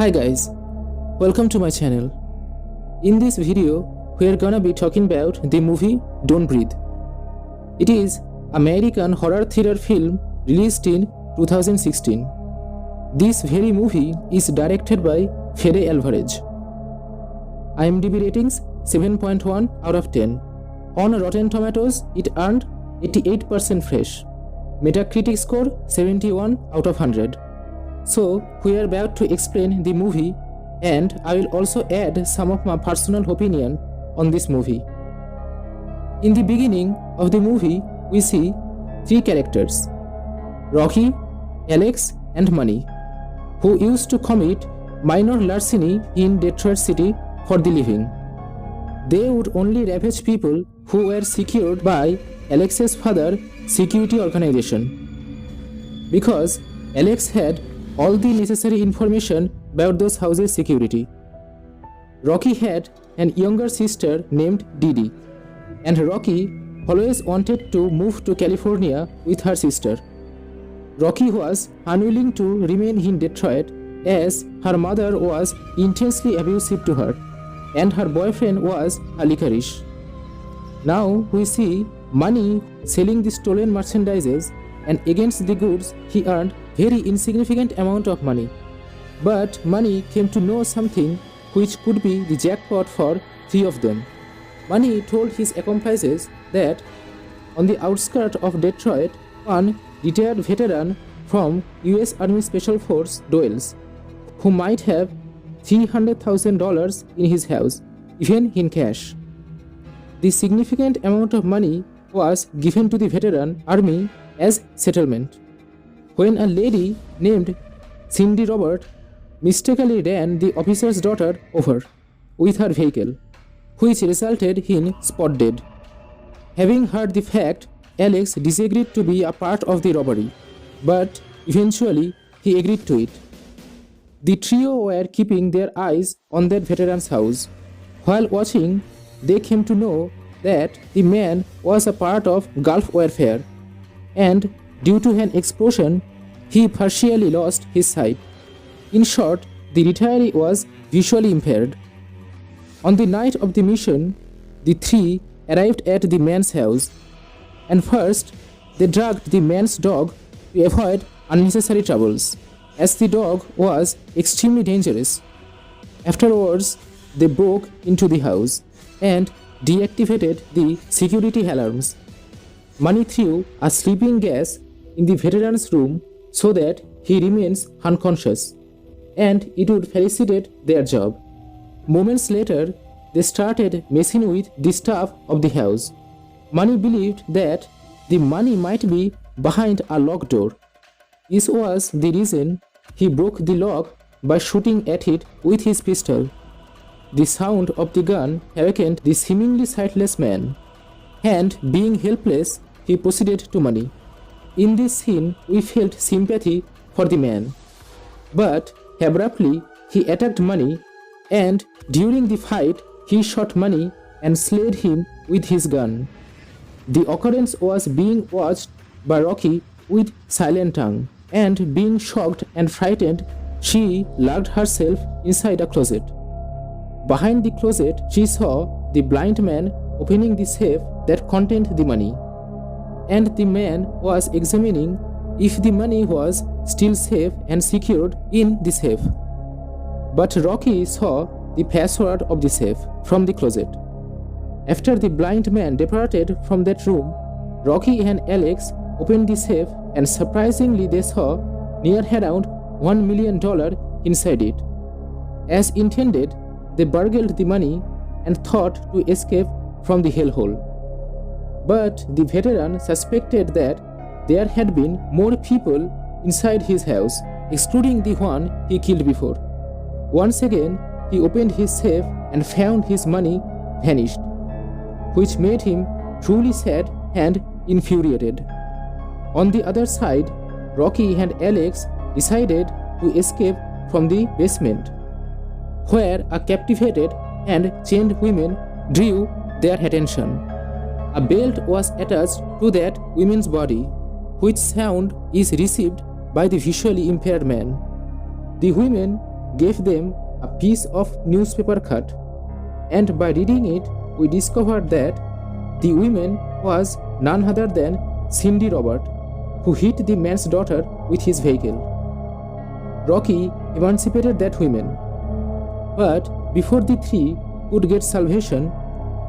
Hi guys, welcome to my channel. In this video, we are gonna be talking about the movie Don't Breathe. It is American horror thriller film released in 2016. This very movie is directed by Fede Alvarez. IMDb ratings 7.1 out of 10. On Rotten Tomatoes, it earned 88% fresh. Metacritic score 71 out of 100. So, we are about to explain the movie, and I will also add some of my personal opinion on this movie. In the beginning of the movie, we see three characters: Rocky, Alex, and Money, who used to commit minor larceny in Detroit City for the living. They would only ravage people who were secured by Alex's father's security organization. Because Alex had all the necessary information about those houses' security. Rocky had an younger sister named Didi, and Rocky always wanted to move to California with her sister. Rocky was unwilling to remain in Detroit as her mother was intensely abusive to her, and her boyfriend was a licorice. Now we see Money selling the stolen merchandises, and against the goods he earned very insignificant amount of money. But Money came to know something which could be the jackpot for three of them. Money told his accomplices that on the outskirts of Detroit, one retired veteran from US Army Special Force dwells, who might have $300,000 in his house, even in cash. The significant amount of money was given to the veteran army as settlement. When a lady named Cindy Robert mistakenly ran the officer's daughter over with her vehicle, which resulted in spot dead. Having heard the fact, Alex disagreed to be a part of the robbery, but eventually he agreed to it. The trio were keeping their eyes on that veteran's house. While watching, they came to know that the man was a part of Gulf warfare, and due to an explosion, he partially lost his sight. In short, the retiree was visually impaired. On the night of the mission, the three arrived at the man's house, and first they dragged the man's dog to avoid unnecessary troubles, as the dog was extremely dangerous. Afterwards, they broke into the house and deactivated the security alarms. Money threw a sleeping gas in the veteran's room so that he remains unconscious, and it would facilitate their job. Moments later, they started messing with the stuff of the house. Money believed that the money might be behind a locked door. This was the reason he broke the lock by shooting at it with his pistol. The sound of the gun awakened the seemingly sightless man, and being helpless, he proceeded to Money. In this scene, we felt sympathy for the man. But abruptly, he attacked Money, and during the fight, he shot Money and slayed him with his gun. The occurrence was being watched by Rocky with silent tongue, and being shocked and frightened, she locked herself inside a closet. Behind the closet, she saw the blind man opening the safe that contained the money, and the man was examining if the money was still safe and secured in the safe. But Rocky saw the password of the safe from the closet. After the blind man departed from that room, Rocky and Alex opened the safe, and surprisingly they saw near around $1 million inside it. As intended, they burgled the money and thought to escape from the hellhole. But the veteran suspected that there had been more people inside his house, excluding the one he killed before. Once again, he opened his safe and found his money vanished, which made him truly sad and infuriated. On the other side, Rocky and Alex decided to escape from the basement, where a captivated and chained woman drew their attention. A belt was attached to that woman's body, which sound is received by the visually impaired man. The women gave them a piece of newspaper cut, and by reading it, we discovered that the woman was none other than Cindy Robert, who hit the man's daughter with his vehicle. Rocky emancipated that woman. But before the three could get salvation,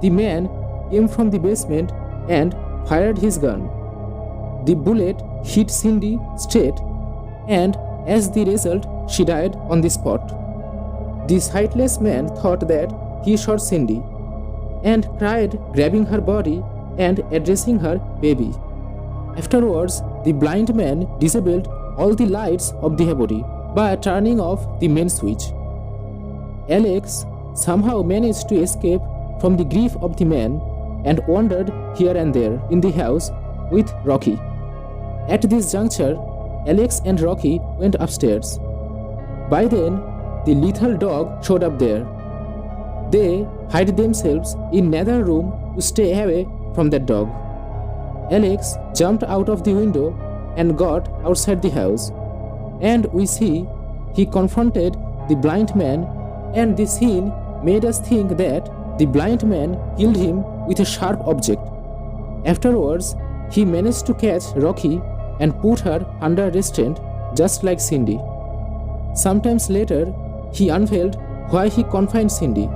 the man came from the basement and fired his gun. The bullet hit Cindy straight, and as the result, she died on the spot. The sightless man thought that he shot Cindy and cried, grabbing her body and addressing her baby. Afterwards, the blind man disabled all the lights of the body by turning off the main switch. Alex somehow managed to escape from the grief of the man and wandered here and there in the house with Rocky. At this juncture, Alex and Rocky went upstairs. By then, the lethal dog showed up there. They hid themselves in another room to stay away from that dog. Alex jumped out of the window and got outside the house, and we see he confronted the blind man, and the scene made us think that the blind man killed him with a sharp object. Afterwards, he managed to catch Rocky and put her under restraint just like Cindy. Sometimes later, he unveiled why he confined Cindy.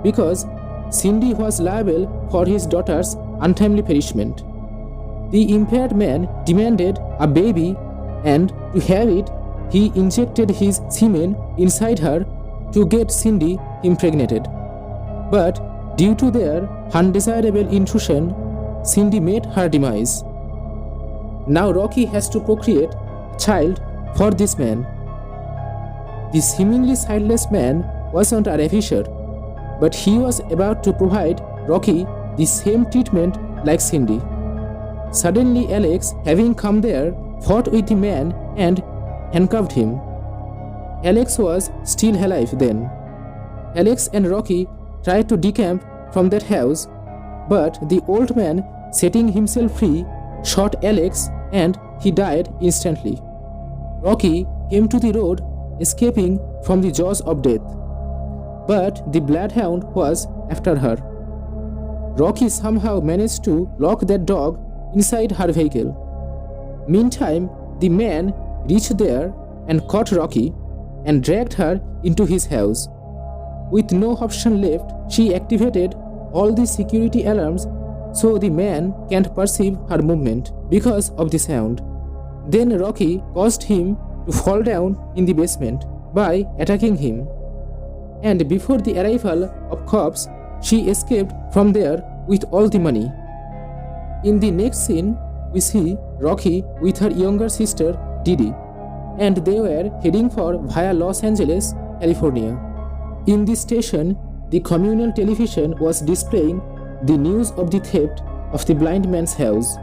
Because Cindy was liable for his daughter's untimely perishment. The impaired man demanded a baby, and to have it, he injected his semen inside her to get Cindy impregnated. But due to their undesirable intrusion, Cindy met her demise. Now Rocky has to procreate a child for this man. The seemingly sightless man wasn't a ravisher, but he was about to provide Rocky the same treatment like Cindy. Suddenly Alex, having come there, fought with the man and handcuffed him. Alex was still alive then. Alex and Rocky tried to decamp from that house, but the old man, setting himself free, shot Alex and he died instantly. Rocky came to the road, escaping from the jaws of death, but the bloodhound was after her. Rocky somehow managed to lock that dog inside her vehicle. Meantime, the man reached there and caught Rocky and dragged her into his house. With no option left, she activated all the security alarms so the man can't perceive her movement because of the sound. Then Rocky caused him to fall down in the basement by attacking him. And before the arrival of cops, she escaped from there with all the money. In the next scene, we see Rocky with her younger sister Didi, and they were heading for via Los Angeles, California. In this station, the communal television was displaying the news of the theft of the blind man's house,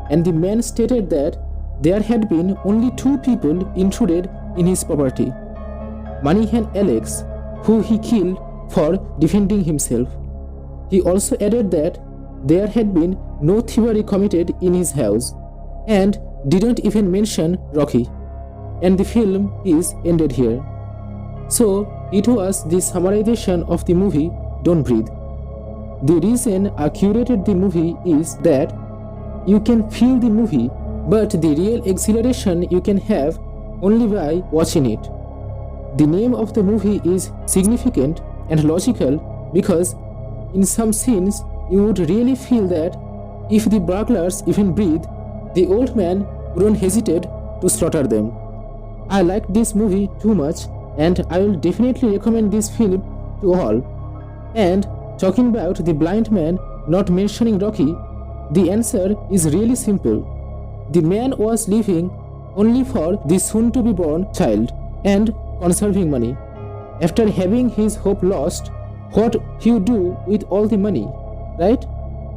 and the man stated that there had been only 2 people intruded in his property, Moneyhan Alex, who he killed for defending himself. He also added that there had been no thievery committed in his house, and didn't even mention Rocky. And the film is ended here. So it was the summarization of the movie Don't Breathe. The reason I curated the movie is that you can feel the movie, but the real exhilaration you can have only by watching it. The name of the movie is significant and logical because in some scenes you would really feel that if the burglars even breathe, the old man wouldn't hesitate to slaughter them. I liked this movie too much, and I will definitely recommend this film to all. And talking about the blind man not mentioning Rocky, the answer is really simple. The man was living only for the soon-to-be-born child and conserving money. After having his hope lost, what he would do with all the money, right?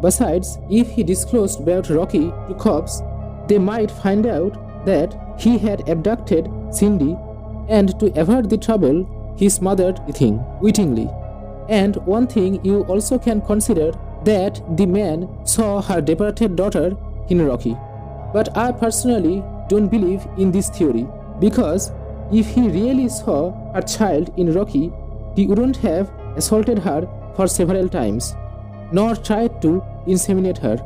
Besides, if he disclosed about Rocky to cops, they might find out that he had abducted Cindy, and to avoid the trouble, he smothered the thing wittingly. And one thing you also can consider that the man saw her departed daughter in Rocky. But I personally don't believe in this theory because if he really saw her child in Rocky, he wouldn't have assaulted her for several times, nor tried to inseminate her.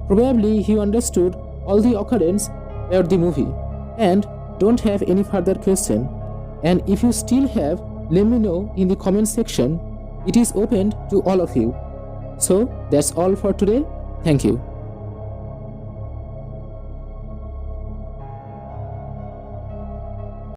Probably he understood all the occurrence about the movie and don't have any further question. And if you still have, let me know in the comment section. It is open to all of you. So that's all for today. Thank you.